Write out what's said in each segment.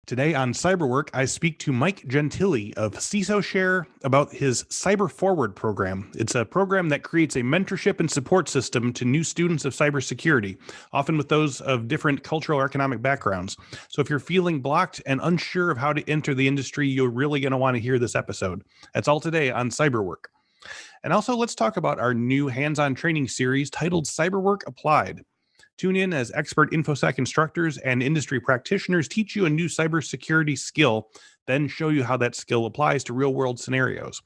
Today on CyberWork, I speak to Mike Gentile of CISOSHARE about his CyberForward program. It's a program that creates a mentorship and support system to new students of cybersecurity, often with those of different cultural or economic backgrounds. So if you're feeling blocked and unsure of how to enter the industry, you're really going to want to hear this episode. That's all today on CyberWork. And also, let's talk about our new hands-on training series titled CyberWork Applied. Tune in as expert Infosec instructors and industry practitioners teach you a new cybersecurity skill, then show you how that skill applies to real-world scenarios.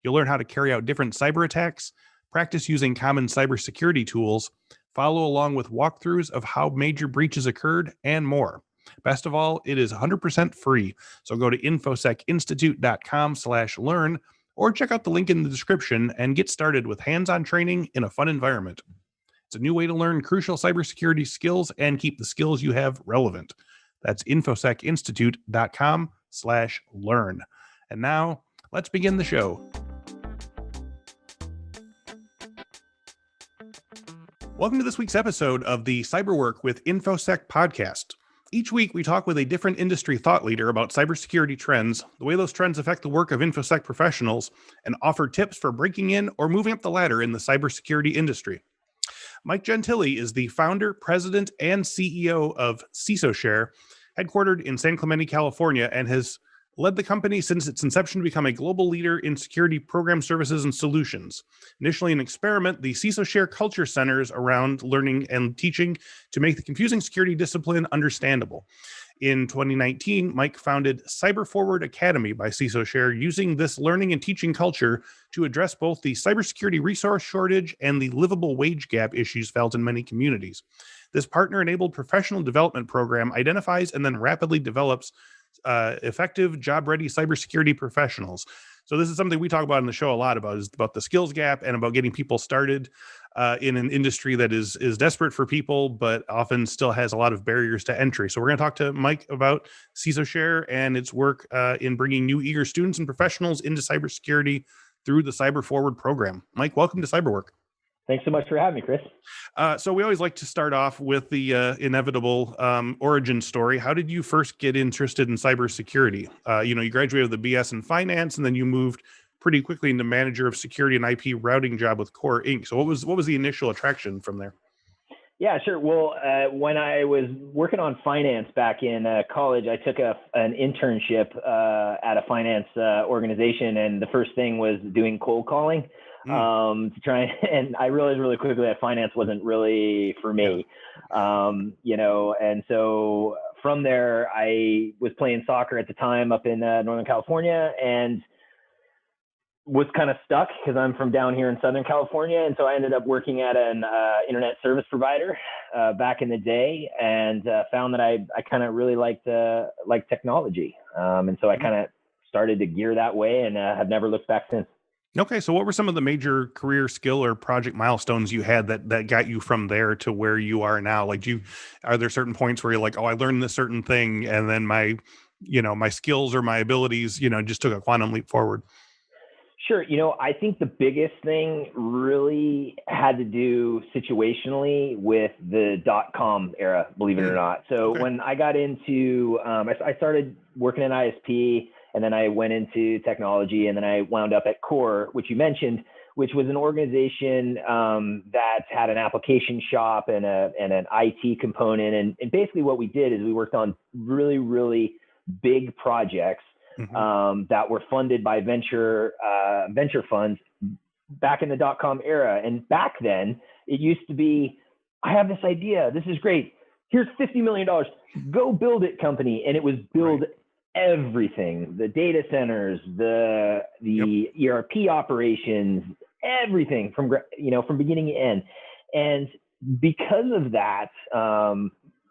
You'll learn how to carry out different cyber attacks, practice using common cybersecurity tools, follow along with walkthroughs of how major breaches occurred, and more. Best of all, it is 100% free. So go to infosecinstitute.com/learn or check out the link in the description and get started with hands-on training in a fun environment. It's a new way to learn crucial cybersecurity skills and keep the skills you have relevant. That's infosecinstitute.com/learn. And now, let's begin the show. Welcome to this week's episode of the CyberWork with Infosec podcast. Each week, we talk with a different industry thought leader about cybersecurity trends, the way those trends affect the work of Infosec professionals, and offer tips for breaking in or moving up the ladder in the cybersecurity industry. Mike Gentile is the founder, president, and CEO of CISOSHARE, headquartered in San Clemente, California, and has led the company since its inception to become a global leader in security program services and solutions. Initially an experiment, the CISOSHARE culture centers around learning and teaching to make the confusing security discipline understandable. In 2019, Mike founded CyberForward Academy by CISOSHARE, using this learning and teaching culture to address both the cybersecurity resource shortage and the livable wage gap issues felt in many communities. This partner-enabled professional development program identifies and then rapidly develops effective, job-ready cybersecurity professionals. So this is something we talk about in the show a lot about, is about the skills gap and about getting people started in an industry that is desperate for people, but often still has a lot of barriers to entry. So we're going to talk to Mike about CISOSHARE and its work in bringing new eager students and professionals into cybersecurity through the CyberForward program. Mike, welcome to CyberWork. Thanks so much for having me, Chris. So we always like to start off with the inevitable origin story. How did you first get interested in cybersecurity? You graduated with a BS in finance, and then you moved pretty quickly into manager of security and IP routing job with Core Inc. So what was the initial attraction from there? Yeah, sure. Well, when I was working on finance back in college, I took an internship at a finance organization, and the first thing was doing cold calling. To try, and I realized really quickly that finance wasn't really for me, and so from there, I was playing soccer at the time up in Northern California, and was kind of stuck because I'm from down here in Southern California. And so I ended up working at an internet service provider back in the day, and found that I kind of really liked technology. And so I kind of started to gear that way, and have never looked back since. Okay, so what were some of the major career skill or project milestones you had that got you from there to where you are now? Like, are there certain points where you're like, oh, I learned this certain thing, and then my skills or my abilities, just took a quantum leap forward? Sure. I think the biggest thing really had to do situationally with the .com era, believe it or not. So okay. When I got into, I started working in ISP, and then I went into technology, and then I wound up at Core, which you mentioned, which was an organization that had an application shop and an IT component. And basically what we did is we worked on really, really big projects that were funded by venture funds back in the .com era. And back then, it used to be, I have this idea. This is great. Here's $50 million. Go build it, company. And it was build everything, the data centers, the ERP operations, everything from beginning to end. And because of that,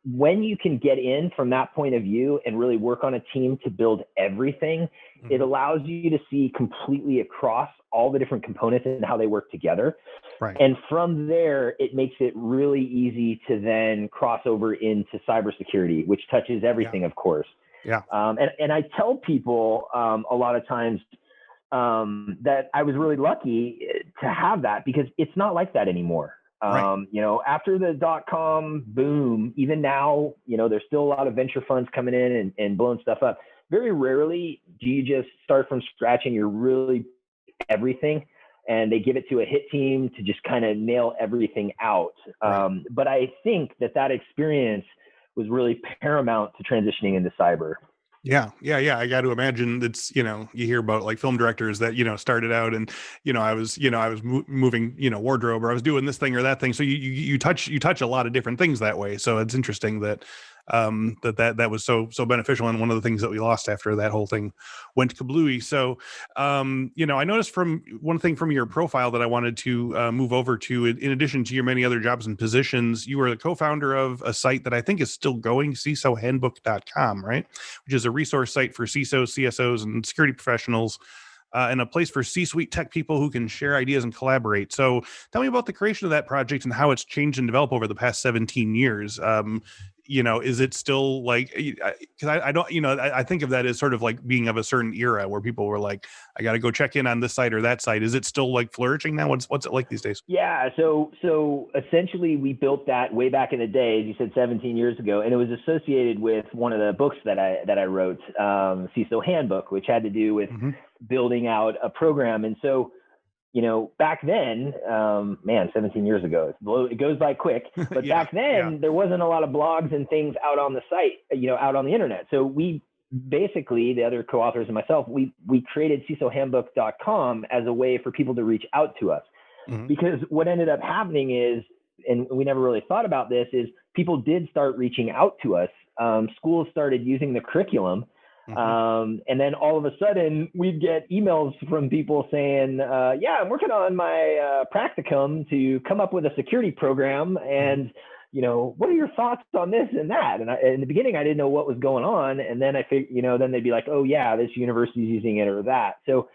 when you can get in from that point of view and really work on a team to build everything, it allows you to see completely across all the different components and how they work together. Right. And from there, it makes it really easy to then cross over into cybersecurity, which touches everything, of course. Yeah. And I tell people a lot of times that I was really lucky to have that, because it's not like that anymore. Right. After the dot-com boom, even now, there's still a lot of venture funds coming in and blowing stuff up. Very rarely do you just start from scratch and you're really everything, and they give it to a hit team to just kind of nail everything out. Right. But I think that experience was really paramount to transitioning into cyber. Yeah. I got to imagine it's, you hear about like film directors that, started out and, I was moving, wardrobe, or I was doing this thing or that thing. So you touch a lot of different things that way. So it's interesting that, that was so beneficial. And one of the things that we lost after that whole thing went kablooey. So, I noticed from one thing from your profile that I wanted to move over to, in addition to your many other jobs and positions, you were the co-founder of a site that I think is still going, CISOhandbook.com, right? Which is a resource site for CISOs, CSOs, and security professionals, and a place for C-suite tech people who can share ideas and collaborate. So tell me about the creation of that project and how it's changed and developed over the past 17 years. Is it still like, because I don't, I think of that as sort of like being of a certain era where people were like, I got to go check in on this site or that site. Is it still like flourishing now? What's it like these days? Yeah. So essentially we built that way back in the day, as you said, 17 years ago, and it was associated with one of the books that I wrote, CISO Handbook, which had to do with building out a program. And so, back then, 17 years ago, it goes by quick, but back then there wasn't a lot of blogs and things out on the site, out on the internet. So we basically, the other co-authors and myself, we created CISOhandbook.com as a way for people to reach out to us. Because what ended up happening is, and we never really thought about this, is people did start reaching out to us. Schools started using the curriculum. And then all of a sudden we'd get emails from people saying, I'm working on my practicum to come up with a security program. And, what are your thoughts on this and that? And in the beginning, I didn't know what was going on. And then I figured, then they'd be like, oh yeah, this university's using it or that. So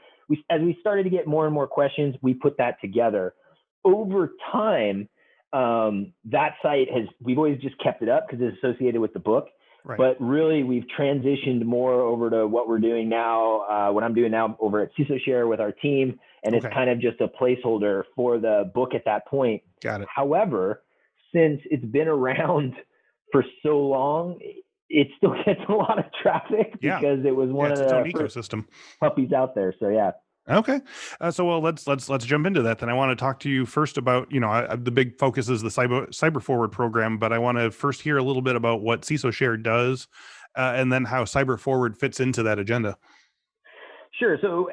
as we started to get more and more questions, we put that together. Over time, that site we've always just kept it up because it's associated with the book. Right. But really, we've transitioned more over to what we're doing now, what I'm doing now over at CISOSHARE with our team. And it's kind of just a placeholder for the book at that point. Got it. However, since it's been around for so long, it still gets a lot of traffic because it was one of the first puppies out there. So, yeah. Okay. Let's jump into that. Then I want to talk to you first about, the big focus is the CyberForward program, but I want to first hear a little bit about what CISOSHARE does, and then how CyberForward fits into that agenda. Sure. So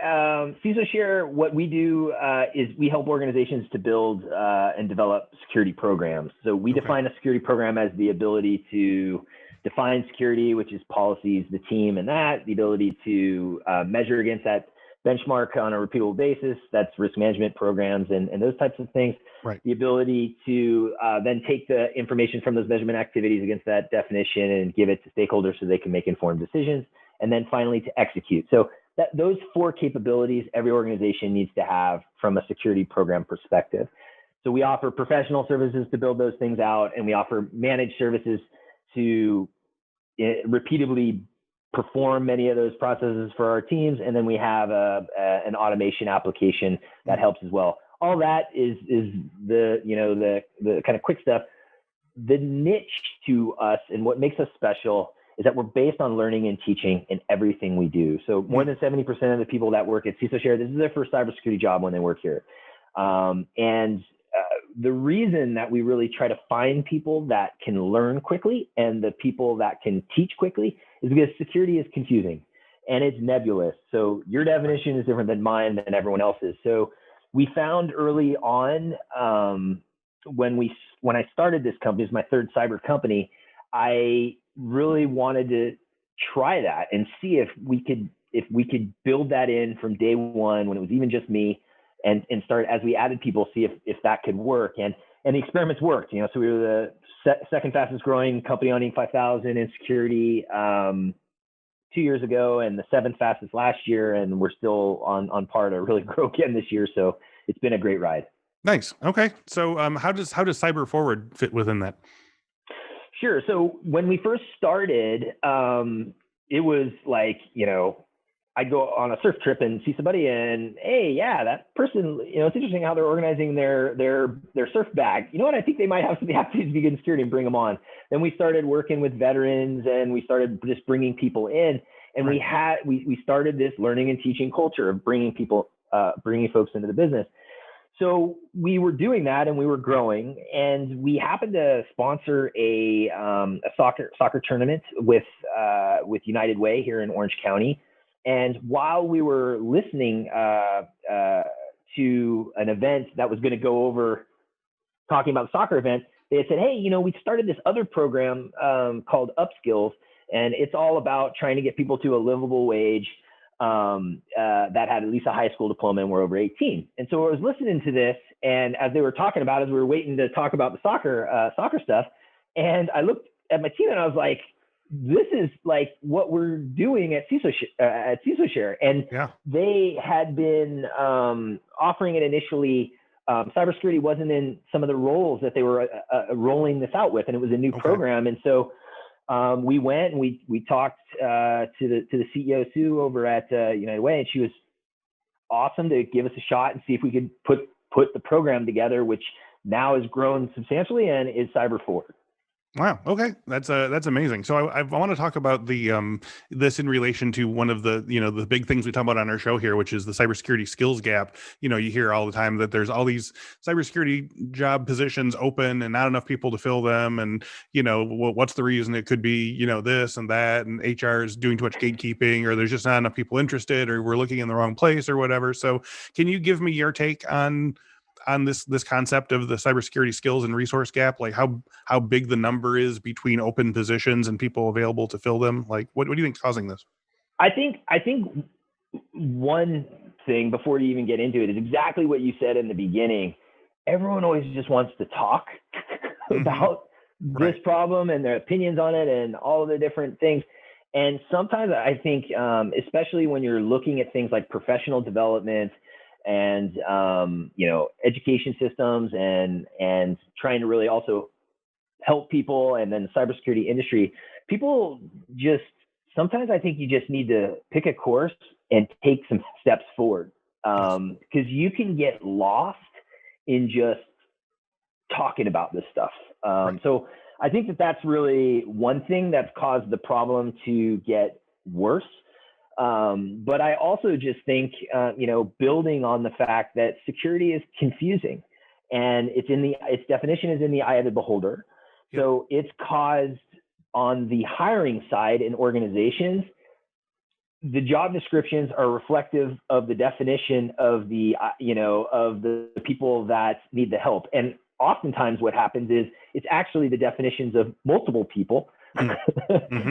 CISOSHARE, what we do is we help organizations to build and develop security programs. So we define a security program as the ability to define security, which is policies, the team, and the ability to measure against that benchmark on a repeatable basis. That's risk management programs and those types of things. Right. The ability to then take the information from those measurement activities against that definition and give it to stakeholders so they can make informed decisions. And then finally to execute. So those four capabilities every organization needs to have from a security program perspective. So we offer professional services to build those things out, and we offer managed services to repeatedly perform many of those processes for our teams. And then we have an automation application that helps as well. All that is the kind of quick stuff. The niche to us and what makes us special is that we're based on learning and teaching in everything we do. So more than 70% of the people that work at CISOSHARE, this is their first cybersecurity job when they work here. The reason that we really try to find people that can learn quickly and the people that can teach quickly is because security is confusing and it's nebulous. So your definition is different than mine than everyone else's. So we found early on when I started this company, it's my third cyber company, I really wanted to try that and see if we could build that in from day one when it was even just me, and start as we added people, see if that could work. And the experiments worked, so we were the second fastest growing company on Inc. 5000 in security 2 years ago, and the seventh fastest last year, and we're still on par to really grow again this year. So it's been a great ride. Nice. Okay. So how does CyberForward fit within that? Sure. So when we first started, it was like, I'd go on a surf trip and see somebody, and hey, yeah, that person, it's interesting how they're organizing their surf bag. You know what? I think they might have some aptitudes to be good in security, and bring them on. Then we started working with veterans, and we started just bringing people in, and Right. we started this learning and teaching culture of bringing folks into the business. So we were doing that, and we were growing, and we happened to sponsor a soccer tournament with United Way here in Orange County. And while we were listening to an event that was going to go over talking about the soccer event, they had said, hey, we started this other program called Upskills, and it's all about trying to get people to a livable wage that had at least a high school diploma and were over 18. And so I was listening to this, and as they were talking about it, as we were waiting to talk about the soccer stuff, and I looked at my team and I was like, this is like what we're doing at CISOSHARE. And Yeah. they had been offering it initially. Cybersecurity wasn't in some of the roles that they were rolling this out with, and it was a new program. And so we went and we talked to the CEO, Sue, over at United Way, and she was awesome to give us a shot and see if we could put the program together, which now has grown substantially and is CyberForward. Wow. Okay. That's amazing. So I want to talk about the this in relation to one of the, the big things we talk about on our show here, which is the cybersecurity skills gap. You hear all the time that there's all these cybersecurity job positions open and not enough people to fill them. And, what's the reason? It could be, this and that, and HR is doing too much gatekeeping, or there's just not enough people interested, or we're looking in the wrong place or whatever. So can you give me your take on this concept of the cybersecurity skills and resource gap, like how big the number is between open positions and people available to fill them? Like, what do you think is causing this? I think one thing before you even get into it is exactly what you said in the beginning. Everyone always just wants to talk about this problem and their opinions on it and all of the different things. And sometimes I think, especially when you're looking at things like professional development and education systems and trying to really also help people, and then the cybersecurity industry, people just sometimes I think you just need to pick a course and take some steps forward, because you can get lost in just talking about this stuff. So I think that's really one thing that's caused the problem to get worse. But I also just think, building on the fact that security is confusing, and its definition is in the eye of the beholder. Yep. So it's caused on the hiring side in organizations, the job descriptions are reflective of the definition of the people that need the help. And oftentimes what happens is it's actually the definitions of multiple people.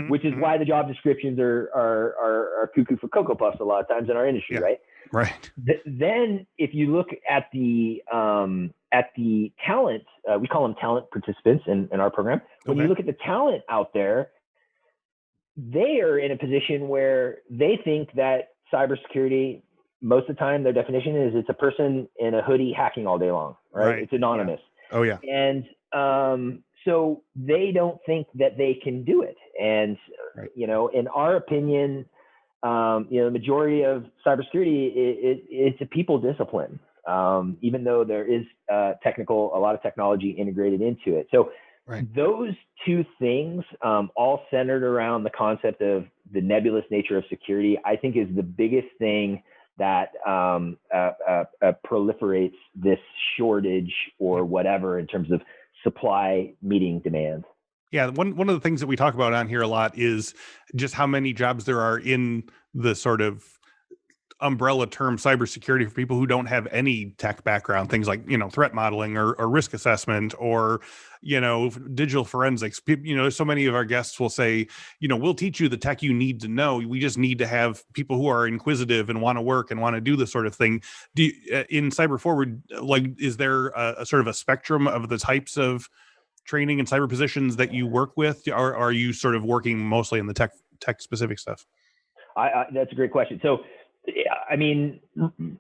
Which is why the job descriptions are cuckoo for Cocoa Puffs a lot of times in our industry, right? Right. Then if you look at the talent, we call them talent participants in our program. When you look at the talent out there, they are in a position where they think that cybersecurity, most of the time, their definition is it's a person in a hoodie hacking all day long, right? It's anonymous. Yeah. Oh yeah. And so they don't think that they can do it. And, in our opinion, the majority of cybersecurity, it's a people discipline, even though there is a lot of technology integrated into it. So those two things, all centered around the concept of the nebulous nature of security, I think is the biggest thing that proliferates this shortage or whatever in terms of supply meeting demand. Yeah, one of the things that we talk about on here a lot is just how many jobs there are in the sort of umbrella term cybersecurity for people who don't have any tech background, things like, threat modeling or risk assessment or, digital forensics. So many of our guests will say, we'll teach you the tech you need to know. We just need to have people who are inquisitive and want to work and want to do this sort of thing. In CyberForward, like, is there a sort of a spectrum of the types of training and cyber positions that you work with? Or are you sort of working mostly in the tech specific stuff? That's a great question. So, I mean,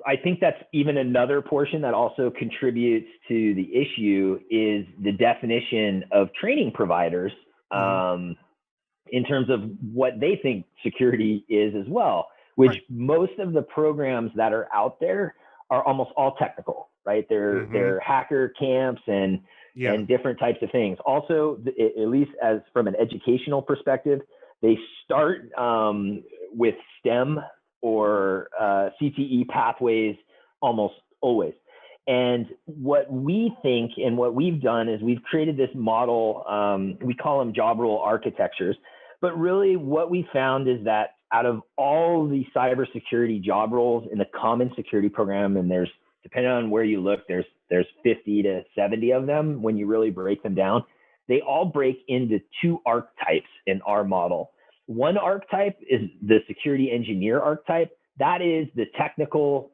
I think that's even another portion that also contributes to the issue is the definition of training providers in terms of what they think security is as well, which Right. most of the programs that are out there are almost all technical, right? They're hacker camps and Yeah. different types of things. Also, at least as from an educational perspective, they start with STEM or CTE pathways almost always. And what we think and what we've done is we've created this model, we call them job role architectures. But really what we found is that out of all the cybersecurity job roles in the common security program, and there's, depending on where you look, there's 50 to 70 of them when you really break them down. They all break into two archetypes in our model. One archetype is the security engineer archetype. That is the technical,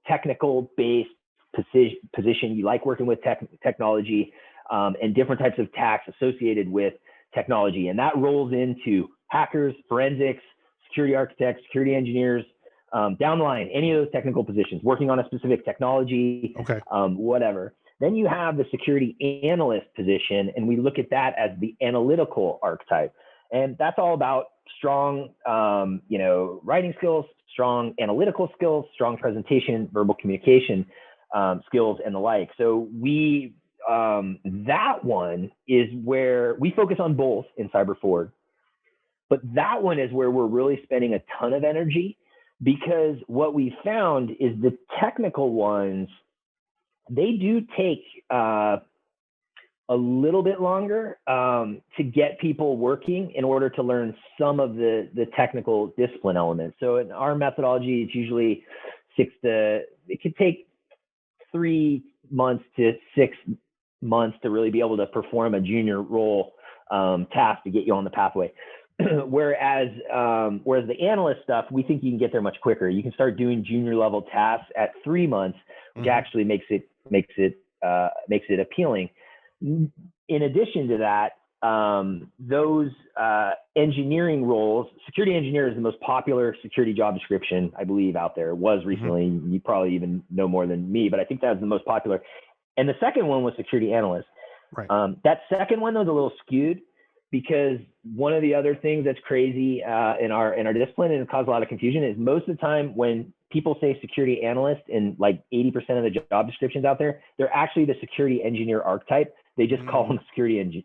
technical-based position. You like working with technology and different types of tasks associated with technology. And that rolls into hackers, forensics, security architects, security engineers, down the line, any of those technical positions, working on a specific technology, whatever. Then you have the security analyst position, and we look at that as the analytical archetype. And that's all about strong, writing skills, strong analytical skills, strong presentation, verbal communication skills, and the like. So that one is where we focus on both in CyberForward, but that one is where we're really spending a ton of energy, because what we found is the technical ones, they do take a little bit longer to get people working in order to learn some of the technical discipline elements. So in our methodology, it's usually it could take 3 months to 6 months to really be able to perform a junior role task to get you on the pathway. Whereas the analyst stuff, we think you can get there much quicker. You can start doing junior level tasks at 3 months, which actually makes it appealing. In addition to that, those engineering roles, security engineer is the most popular security job description, I believe, out there. It was recently. You probably even know more than me, but I think that was the most popular. And the second one was security analyst. Right. That second one was a little skewed, because one of the other things that's crazy in our discipline, and it caused a lot of confusion, is most of the time when people say security analyst in like 80% of the job descriptions out there, they're actually the security engineer archetype. They just call them security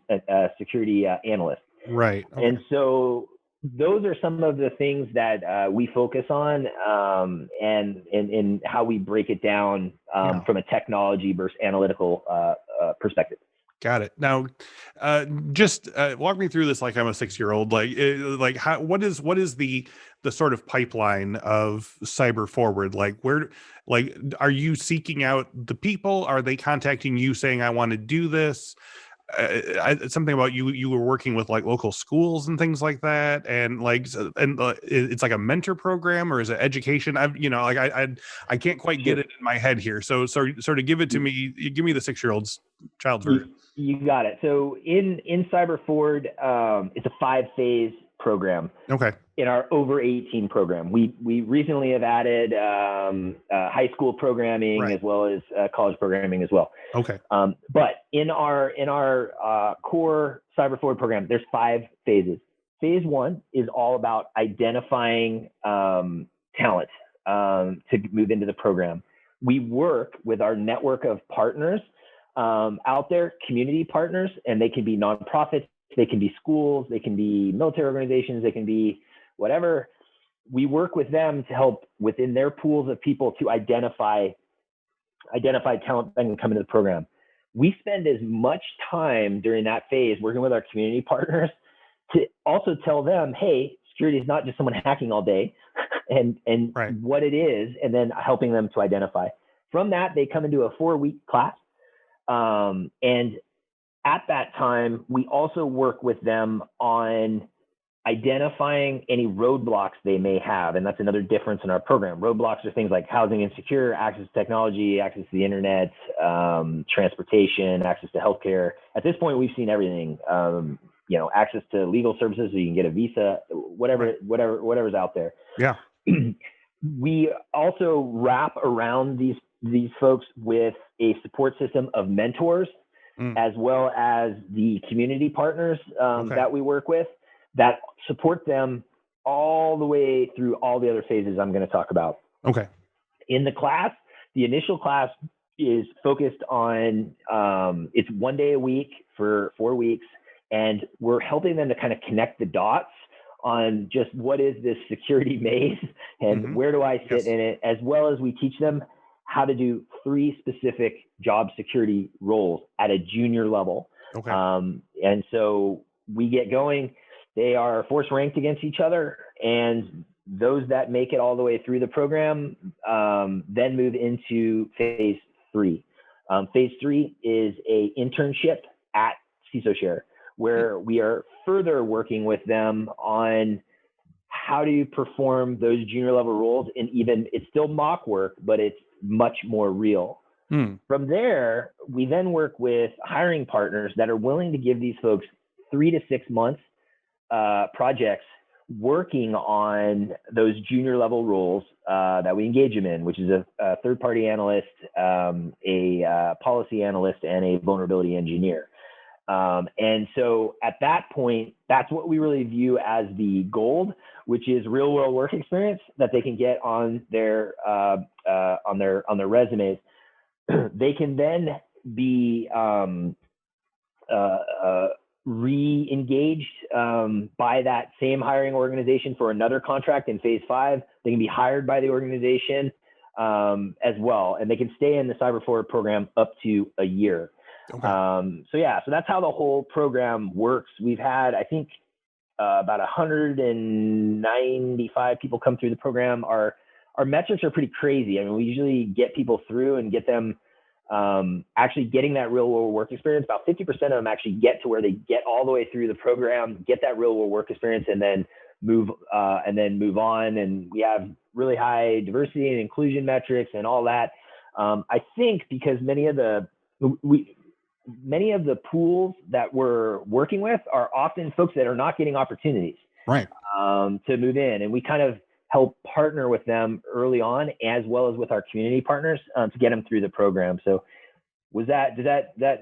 analyst. Right. Okay. And so those are some of the things that we focus on and how we break it down from a technology versus analytical perspective. Got it. Now, just walk me through this like I'm a 6-year-old. What is the sort of pipeline of CyberForward? Are you seeking out the people? Are they contacting you saying, I want to do this? Something about you were working with like local schools and things like that, and it's like a mentor program, or is it education? I can't quite get it in my head here. So sort of give it to me. Give me the 6-year-old's child's version. You got it. So in CyberForward, it's a 5-phase program. Okay. In our over 18 program, we recently have added high school programming, as well as college programming as well. Okay. But in our core CyberForward program, there's 5 phases. Phase 1 is all about identifying talent to move into the program. We work with our network of partners out there, community partners, and they can be nonprofits, they can be schools, they can be military organizations, they can be whatever. We work with them to help within their pools of people to identify talent that can come into the program. We spend as much time during that phase working with our community partners to also tell them, hey, security is not just someone hacking all day and what it is, and then helping them to identify. From that, they come into a 4-week class. And at that time, we also work with them on identifying any roadblocks they may have. And that's another difference in our program. Roadblocks are things like housing insecure, access to technology, access to the internet, transportation, access to healthcare. At this point, we've seen everything, access to legal services so you can get a visa, whatever's out there. Yeah. We also wrap around these folks with a support system of mentors, as well as the community partners that we work with that support them all the way through all the other phases I'm going to talk about. Okay. In the class, the initial class is focused on, it's 1 day a week for 4 weeks. And we're helping them to kind of connect the dots on just what is this security maze and where do I sit in it, as well as we teach them how to do 3 specific job security roles at a junior level. Okay. And so we get going, they are force ranked against each other, and those that make it all the way through the program then move into phase 3. Phase 3 is a internship at CISOSHARE, where we are further working with them on how to perform those junior level roles. And even, it's still mock work, but it's much more real. From there, we then work with hiring partners that are willing to give these folks 3 to 6 months projects working on those junior level roles that we engage them in, which is a third-party analyst, a policy analyst, and a vulnerability engineer. And so at that point, that's what we really view as the gold, which is real world work experience that they can get on their resumes. They can then be re-engaged by that same hiring organization for another contract in phase 5. They can be hired by the organization as well, and they can stay in the CyberForward program up to a year. Okay. So that's how the whole program works. We've had, I think, about 195 people come through the program. Our metrics are pretty crazy. I mean, we usually get people through and get them actually getting that real world work experience. About 50% of them actually get to where they get all the way through the program, get that real world work experience, and then move on. And we have really high diversity and inclusion metrics and all that. I think because many of the pools that we're working with are often folks that are not getting opportunities, right, to move in, and we kind of help partner with them early on, as well as with our community partners to get them through the program. So does that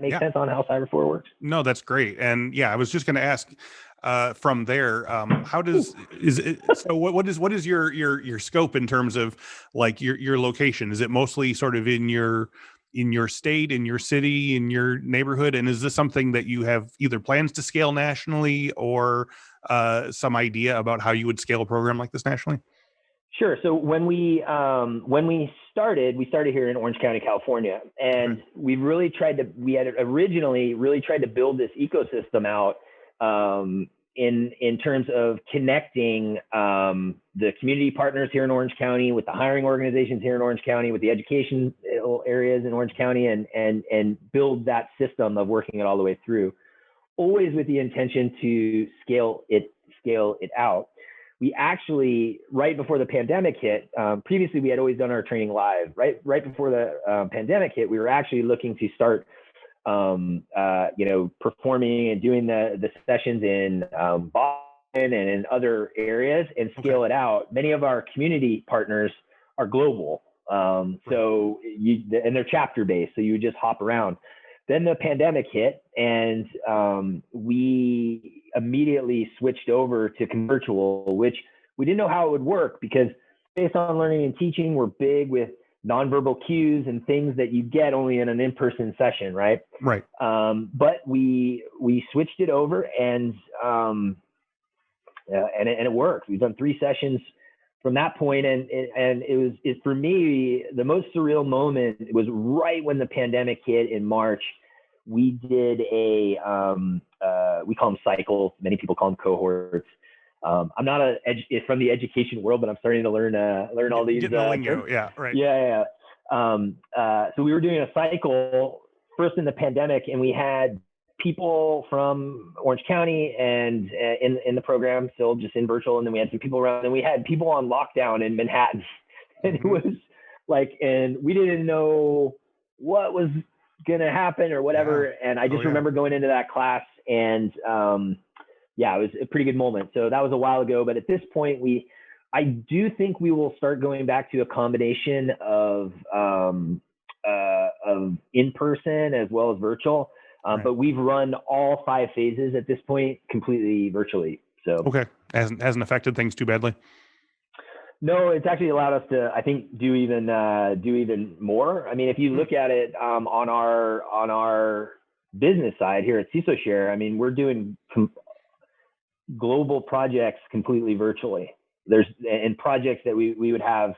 make sense on how CyberForward works? No, that's great. And I was just going to ask from there, how does, so what is your scope in terms of like your location? Is it mostly sort of in your state, in your city, in your neighborhood? And is this something that you have either plans to scale nationally or some idea about how you would scale a program like this nationally? Sure. So when we started here in Orange County, California, and we had originally really tried to build this ecosystem out in terms of connecting the community partners here in Orange County with the hiring organizations here in Orange County, with the education areas in Orange County, and build that system of working it all the way through, always with the intention to scale it out. We actually, right before the pandemic hit, previously we had always done our training live. Right before the pandemic hit, we were actually looking to start, performing and doing the sessions in Boston and in other areas and scale it out. Many of our community partners are global, and they're chapter based, so you would just hop around. Then the pandemic hit, and we immediately switched over to virtual, which we didn't know how it would work because based on learning and teaching, we're big with nonverbal cues and things that you get only in an in-person session, right? Right. But we switched it over, and it worked. We've done 3 sessions from that point, and it's for me the most surreal moment. It was right when the pandemic hit in March. We did we call them cycles. Many people call them cohorts. I'm not from the education world, but I'm starting to learn all these. Getting the lingo. Yeah, right. Yeah. So we were doing a cycle first in the pandemic, and we had people from Orange County and in the program, still just in virtual, and then we had some people around, and we had people on lockdown in Manhattan, and it was like, and we didn't know what was gonna happen or whatever. And I just remember going into that class, and it was a pretty good moment. So that was a while ago, but at this point, I do think we will start going back to a combination of in-person as well as virtual. But we've run all 5 phases at this point completely virtually. So okay, Hasn't affected things too badly. No, it's actually allowed us to, I think, do even more. I mean, if you look at it on our business side here at CISOSHARE, I mean, we're doing global projects completely virtually. There's projects that we would have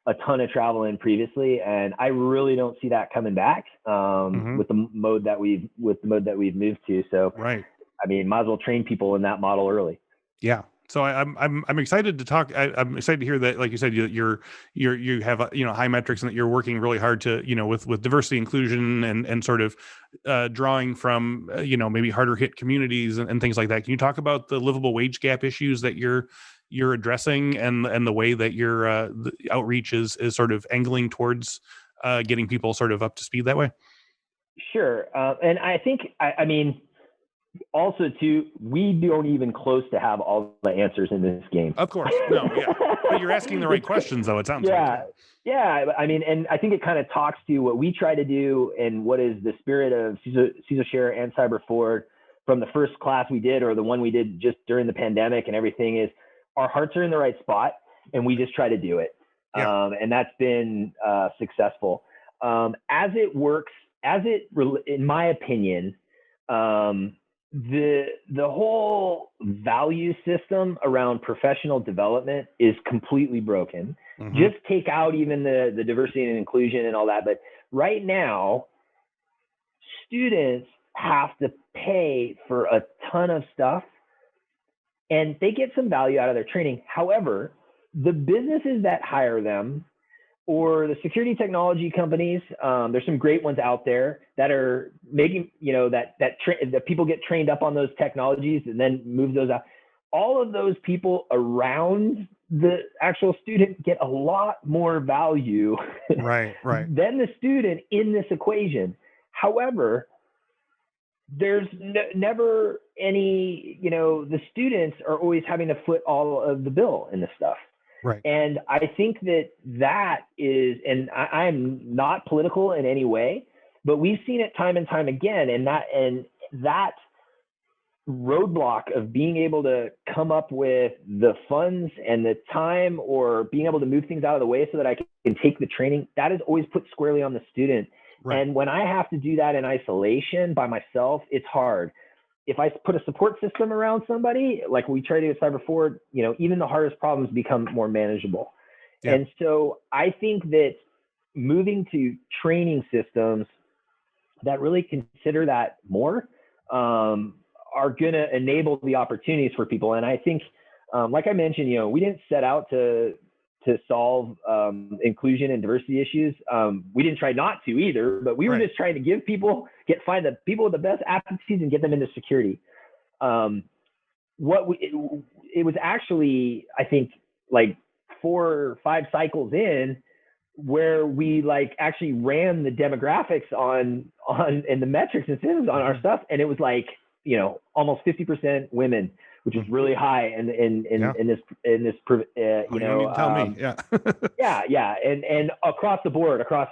a ton of travel in previously, and I really don't see that coming back with the mode that we've moved to. So, right. I mean, might as well train people in that model early. Yeah. So I'm excited to talk. I'm excited to hear that, like you said, you have high metrics and that you're working really hard to with diversity, inclusion, and sort of drawing from maybe harder hit communities and things like that. Can you talk about the livable wage gap issues that you're addressing and the way that your the outreach is sort of angling towards getting people sort of up to speed that way? Sure, and I think I mean. Also, too, we don't even close to have all the answers in this game. Of course, no, yeah, but you're asking the right questions, though. It sounds like. Yeah. I mean, and I think it kind of talks to what we try to do and what is the spirit of CISOSHARE and CyberForward from the first class we did or the one we did just during the pandemic and everything. Is our hearts are in the right spot, and we just try to do it, and that's been successful. As it works, in my opinion. The whole value system around professional development is completely broken. Just take out even the diversity and inclusion and all that. But right now, students have to pay for a ton of stuff and they get some value out of their training. However, the businesses that hire them or the security technology companies, there's some great ones out there that are making, that people get trained up on those technologies and then move those out. All of those people around the actual student get a lot more value right. than the student in this equation. However, there's never any, the students are always having to foot all of the bill in this stuff. Right. And I think that is, and I'm not political in any way, but we've seen it time and time again. And that roadblock of being able to come up with the funds and the time or being able to move things out of the way so that I can take the training, that is always put squarely on the student. Right. And when I have to do that in isolation by myself, it's hard. If I put a support system around somebody, like we try to do at CyberForward, even the hardest problems become more manageable. Yeah. And so I think that moving to training systems that really consider that more are going to enable the opportunities for people. And I think, like I mentioned, we didn't set out to solve inclusion and diversity issues. We didn't try not to either, but we were just trying to give find the people with the best aptitudes and get them into security. It was actually, I think, like 4 or 5 cycles in where we actually ran the demographics on and the metrics and systems on our stuff. And it was almost 50% women, which is really high in this you need to tell me. Yeah. And across the board, across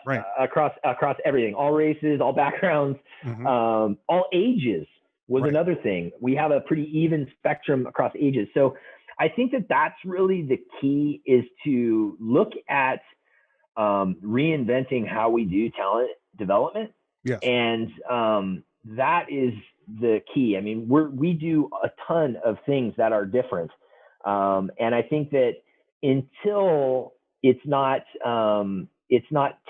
everything, all races, all backgrounds, all ages was another thing. We have a pretty even spectrum across ages. So I think that's really the key, is to look at reinventing how we do talent development. Yes. And that is the key. I mean, we do a ton of things that are different. And I think that until it's not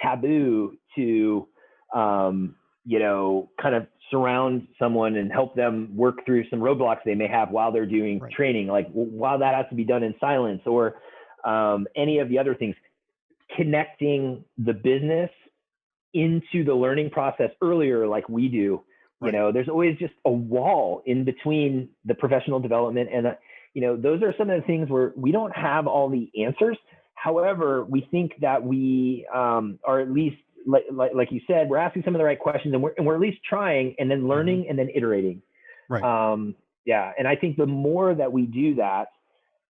taboo to, kind of surround someone and help them work through some roadblocks they may have while they're doing training, like while that has to be done in silence, or any of the other things, connecting the business into the learning process earlier, like we do. There's always just a wall in between the professional development and, those are some of the things where we don't have all the answers. However, we think that we are at least, like you said, we're asking some of the right questions, and we're at least trying, and then learning and then iterating. Right. And I think the more that we do that,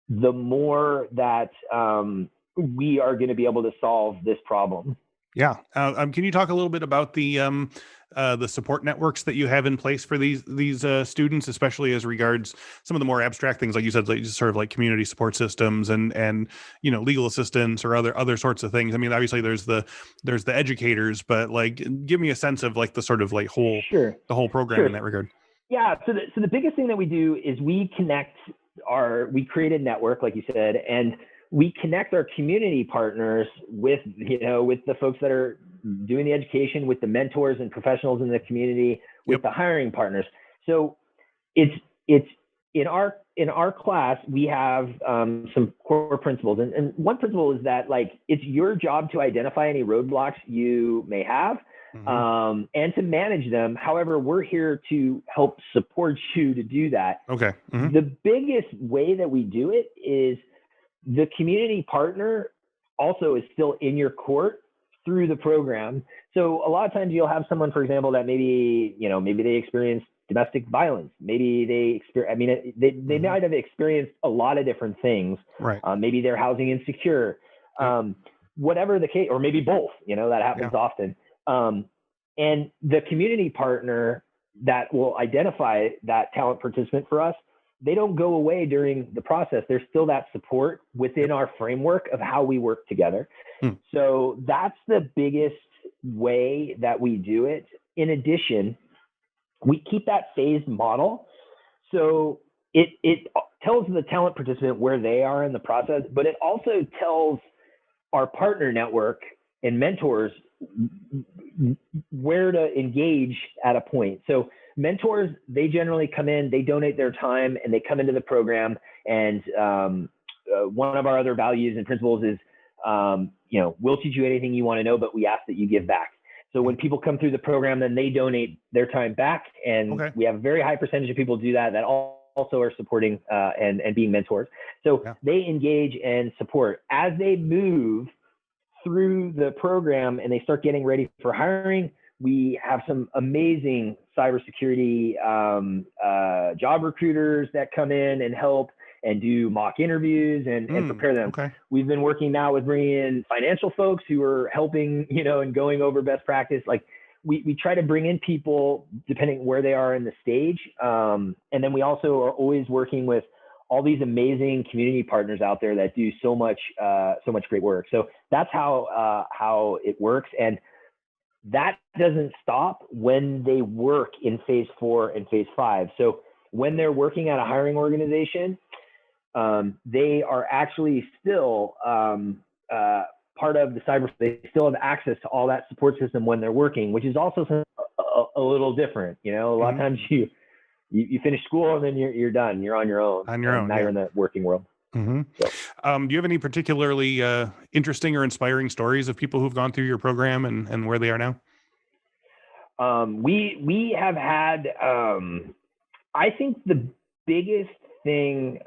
the more that we are going to be able to solve this problem. Yeah. Can you talk a little bit about the support networks that you have in place for these students, especially as regards some of the more abstract things, like you said, like sort of like community support systems and legal assistance or other sorts of things. I mean, obviously there's the educators, but like give me a sense of like the sort of like Sure. the whole program Sure. in that regard. Yeah. So the biggest thing that we do is we create a network, like you said, and we connect our community partners with the folks that are doing the education, with the mentors and professionals in the community, with Yep. the hiring partners. So it's in our class, we have some core principles, and one principle is that like it's your job to identify any roadblocks you may have. And to manage them. However, we're here to help support you to do that. Okay. The biggest way that we do it is the community partner also is still in your court through the program. So a lot of times you'll have someone, for example, that maybe they experienced domestic violence. Maybe they might have experienced a lot of different things. Right. Maybe they're housing insecure. Whatever the case, or maybe both. That happens often. And the community partner that will identify that talent participant for us, they don't go away during the process. There's still that support within our framework of how we work together. So that's the biggest way that we do it. In addition, we keep that phased model. So it tells the talent participant where they are in the process, but it also tells our partner network and mentors where to engage at a point. So mentors, they generally come in, they donate their time, and they come into the program. And one of our other values and principles is, we'll teach you anything you want to know, but we ask that you give back. So when people come through the program, then they donate their time back. And we have a very high percentage of people do that also are supporting and being mentors. So they engage and support. As they move through the program and they start getting ready for hiring, we have some amazing cybersecurity job recruiters that come in and help and do mock interviews and prepare them. We've been working now with bringing in financial folks who are helping, and going over best practice. Like we try to bring in people depending where they are in the stage. And then we also are always working with all these amazing community partners out there that do so much great work. So that's how it works. And that doesn't stop when they work in phase 4 and phase 5. So when they're working at a hiring organization, they are actually still part of the cyber. They still have access to all that support system when they're working, which is also a little different. A lot of times you finish school and then you're done. You're on your own. Now you're in the working world. So. Do you have any particularly interesting or inspiring stories of people who've gone through your program and where they are now? We have had, I think the biggest thing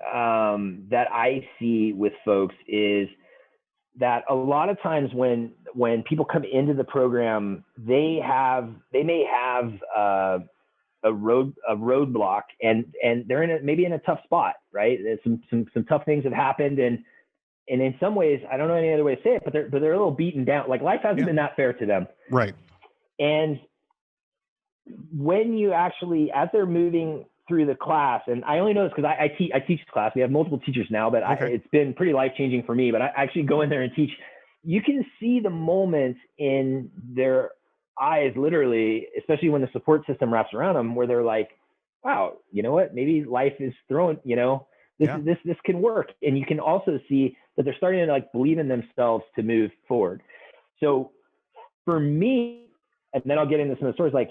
that I see with folks is that a lot of times when people come into the program, they may have a roadblock and they're maybe in a tough spot, right? Some tough things have happened, and in some ways, I don't know any other way to say it, but they're a little beaten down. Like life hasn't been that fair to them, right? And when you actually, as they're moving through the class, and I only know this because I teach class. We have multiple teachers now, but it's been pretty life-changing for me. But I actually go in there and teach. You can see the moments in their eyes, literally, especially when the support system wraps around them, where they're like, wow, you know what? Maybe life is throwing, this can work. And you can also see that they're starting to like believe in themselves to move forward. So for me, and then I'll get into some of the stories, like,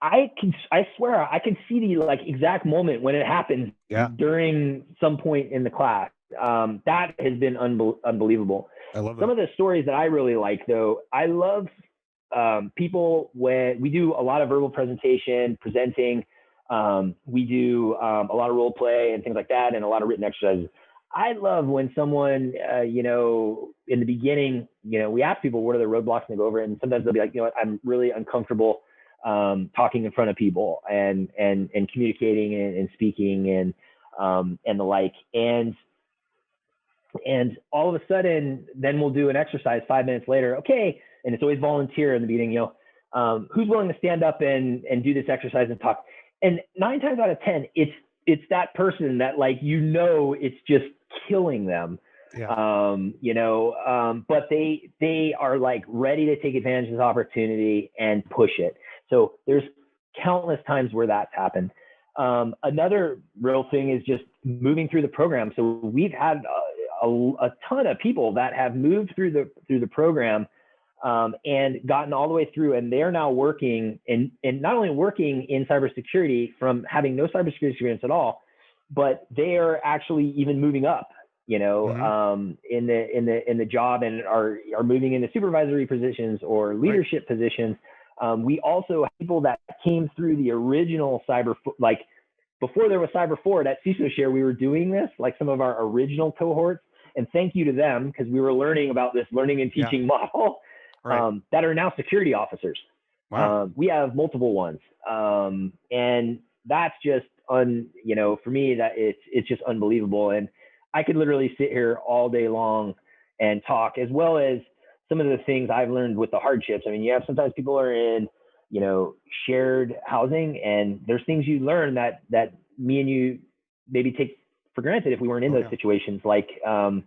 I swear I can see the like exact moment when it happens during some point in the class. That has been unbelievable. I love some of the stories that I really like, though. I love people when we do a lot of verbal presentation, presenting. We do a lot of role play and things like that, and a lot of written exercises. I love when someone, in the beginning, we ask people what are the roadblocks and they go over it, and sometimes they'll be like, I'm really uncomfortable talking in front of people and communicating and speaking and the like. And And all of a sudden, then we'll do an exercise 5 minutes later. Okay. And it's always volunteer in the beginning, who's willing to stand up and do this exercise and talk? And 9 times out of 10, it's that person that, like, it's just killing them. Yeah. But they are like ready to take advantage of this opportunity and push it. So there's countless times where that's happened. Another real thing is just moving through the program. So we've had a ton of people that have moved through the program and gotten all the way through, and they're now working and not only working in cybersecurity from having no cybersecurity experience at all, but they are actually even moving up, in the job, and are moving into supervisory positions or leadership positions. We also have people that came through the original before there was CyberForward at CISOSHARE, we were doing this, like some of our original cohorts, and thank you to them, because we were learning about this learning and teaching model, that are now security officers. Wow. We have multiple ones. And that's just, for me, that it's just unbelievable. And I could literally sit here all day long and talk, as well as some of the things I've learned with the hardships. I mean, you have sometimes people are in, shared housing, and there's things you learn that me and you maybe take for granted if we weren't in those situations. Like you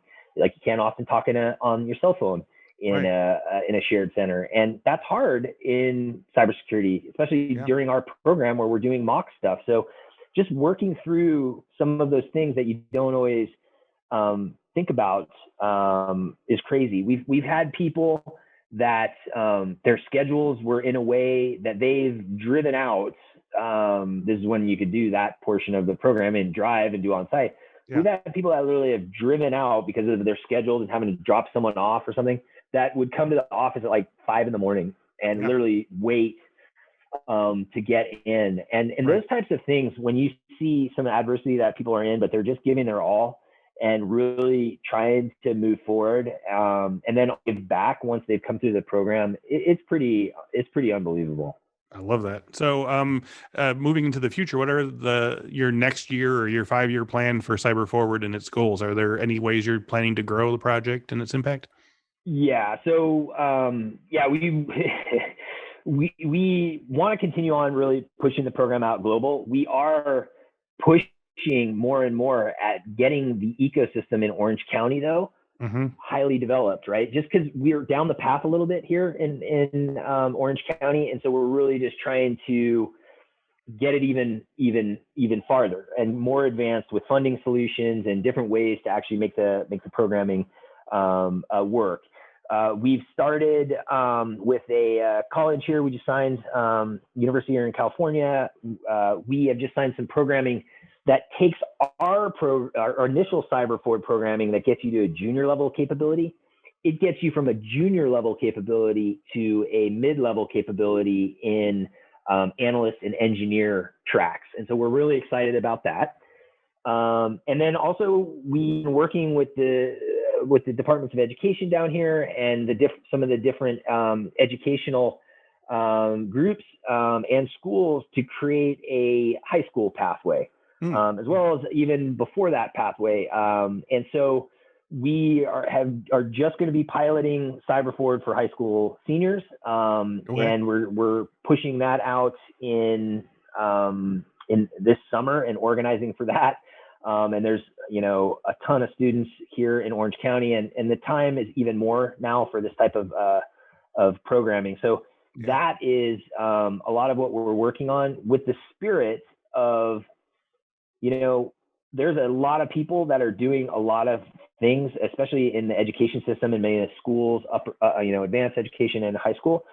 can't often talk on your cell phone in a shared center. And that's hard in cybersecurity, especially during our program where we're doing mock stuff. So just working through some of those things that you don't always think about is crazy. We've had people that their schedules were in a way that they've driven out. This is when you could do that portion of the program and drive and do on site. Yeah. We've had people that literally have driven out because of their schedules and having to drop someone off or something, that would come to the office at like 5 a.m. and literally wait to get in. And those types of things, when you see some adversity that people are in, but they're just giving their all and really trying to move forward, and then give back once they've come through the program, it's pretty unbelievable. I love that. So, moving into the future, what are your next year or your 5-year plan for CyberForward and its goals? Are there any ways you're planning to grow the project and its impact? Yeah. So, we want to continue on really pushing the program out global. We are pushing more and more at getting the ecosystem in Orange County, though, highly developed, right? Just because we're down the path a little bit here in Orange County, and so we're really just trying to get it even farther and more advanced with funding solutions and different ways to actually make the programming work. We've started with a college here. We just signed university here in California. We have just signed some programming that takes our initial CyberForward programming that gets you to a junior level capability. It gets you from a junior level capability to a mid-level capability in analyst and engineer tracks. And so we're really excited about that. And then also we've been working with the departments of education down here and some of the different educational groups and schools to create a high school pathway. As well as even before that pathway. And so we are just going to be piloting CyberForward for high school seniors. And we're pushing that out in this summer and organizing for that. And there's, a ton of students here in Orange County, and the time is even more now for this type of programming. So that is a lot of what we're working on, with the spirit of, there's a lot of people that are doing a lot of things, especially in the education system and many of the schools, advanced education and high school.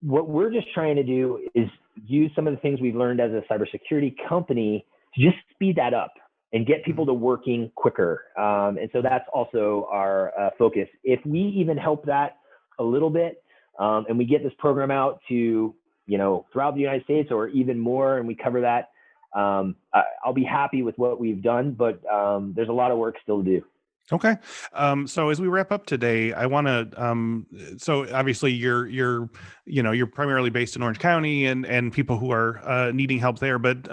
What we're just trying to do is use some of the things we've learned as a cybersecurity company to just speed that up and get people to working quicker. And so that's also our focus. If we even help that a little bit, and we get this program out to, throughout the United States or even more, and we cover that, I'll be happy with what we've done, but there's a lot of work still to do. Okay. So as we wrap up today, I want to, so obviously you're primarily based in Orange County and people who are needing help there, but,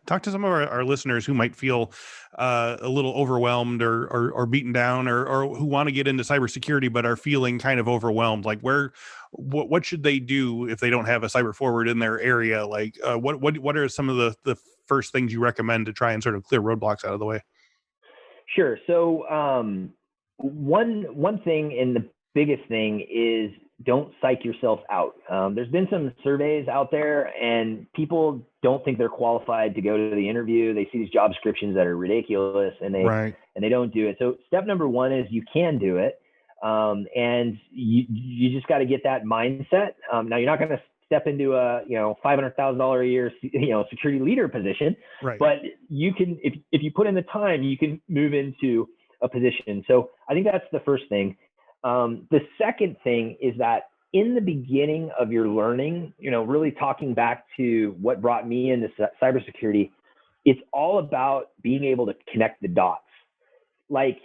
talk to some of our listeners who might feel a little overwhelmed or beaten down or who want to get into cybersecurity, but are feeling kind of overwhelmed. Like what should they do if they don't have a CyberForward in their area? Like, what are some of the first things you recommend to try and sort of clear roadblocks out of the way? Sure. So one thing, and the biggest thing is don't psych yourself out. There's been some surveys out there, and people don't think they're qualified to go to the interview. They see these job descriptions that are ridiculous, and Right. they don't do it. So step number one is you can do it, and you just got to get that mindset. Now you're not going to step into a $500,000 a year security leader position, Right. but you can, if you put in the time, you can move into a position. So I think that's the first thing. The second thing is that in the beginning of your learning, really talking back to what brought me into cybersecurity, it's all about being able to connect the dots. Like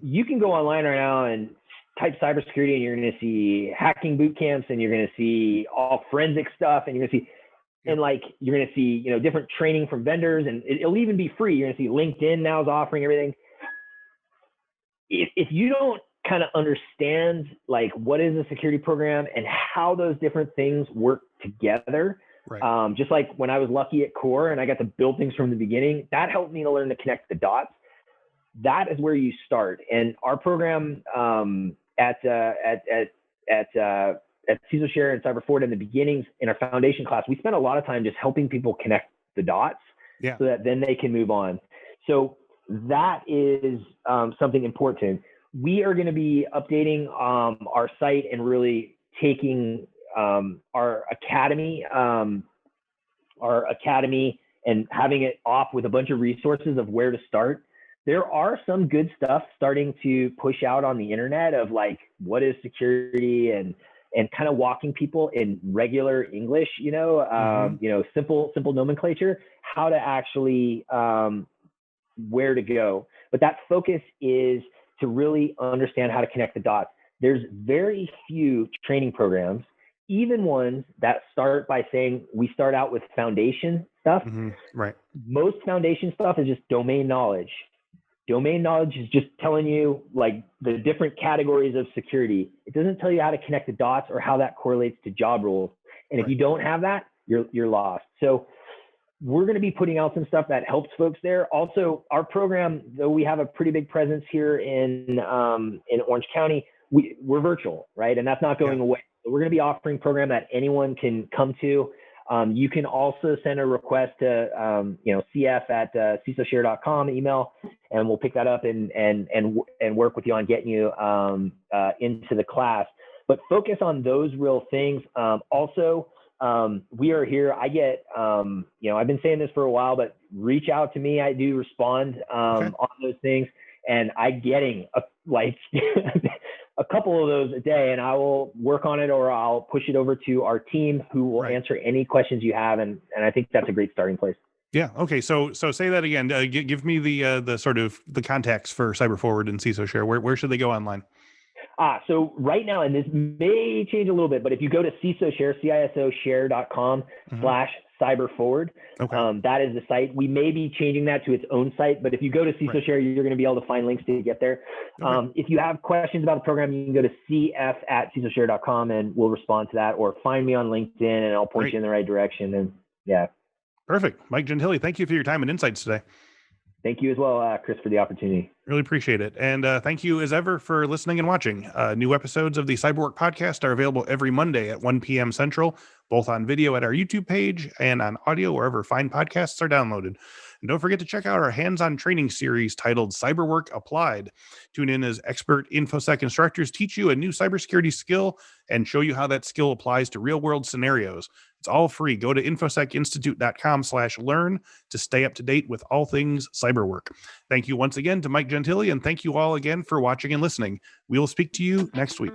you can go online right now and type cybersecurity, and you're going to see hacking boot camps, and you're going to see all forensic stuff, and you're going to see, and you're going to see, different training from vendors, and it'll even be free. You're going to see LinkedIn now is offering everything. If you don't kind of understand what is a security program and how those different things work together, right. Just like when I was lucky at Core and I got to build things from the beginning, that helped me to learn to connect the dots. That is where you start. And our program at CISOSHARE and CyberForward in the beginnings, in our foundation class, we spent a lot of time just helping people connect the dots so that then they can move on. So that is something important. We are going to be updating our site and really taking our academy and having it off with a bunch of resources of where to start. There are some good stuff starting to push out on the internet of what is security and kind of walking people in regular English, simple nomenclature, how to actually where to go. But that focus is to really understand how to connect the dots. There's very few training programs, even ones that start by saying we start out with foundation stuff. Right. Most foundation stuff is just domain knowledge. Domain knowledge is just telling you the different categories of security. It doesn't tell you how to connect the dots or how that correlates to job roles. And if you don't have that, you're lost. So we're going to be putting out some stuff that helps folks there. Also, our program, though we have a pretty big presence here in Orange County, we're virtual, right? And that's not going away. So we're going to be offering a program that anyone can come to. You can also send a request to cf@CISOSHARE.com email, and we'll pick that up and work with you on getting you into the class. But focus on those real things. Also, we are here. I get, I've been saying this for a while, but reach out to me. I do respond on those things, and I'm getting a couple of those a day, and I will work on it, or I'll push it over to our team who will answer any questions you have. And I think that's a great starting place. Yeah. Okay. So say that again. Give me the sort of the contacts for CyberForward and CISOSHARE. Where should they go online? So right now, and this may change a little bit, but if you go to CISOSHARE, CISOSHARE.com /CyberForward, that is the site. We may be changing that to its own site, but if you go to CISOSHARE, you're going to be able to find links to get there. If you have questions about the program, you can go to cf@CISOSHARE.com and we'll respond to that, or find me on LinkedIn and I'll point you in the right direction. And Perfect. Mike Gentile, thank you for your time and insights today. Thank you as well, Chris, for the opportunity. Really appreciate it. And thank you as ever for listening and watching. New episodes of the CyberWork podcast are available every Monday at 1 p.m. Central, both on video at our YouTube page and on audio wherever fine podcasts are downloaded. And don't forget to check out our hands-on training series titled CyberWork Applied. Tune in as expert InfoSec instructors teach you a new cybersecurity skill and show you how that skill applies to real-world scenarios. It's all free. Go to infosecinstitute.com/learn to stay up to date with all things cyberwork. Thank you once again to Mike Gentile, and thank you all again for watching and listening. We will speak to you next week.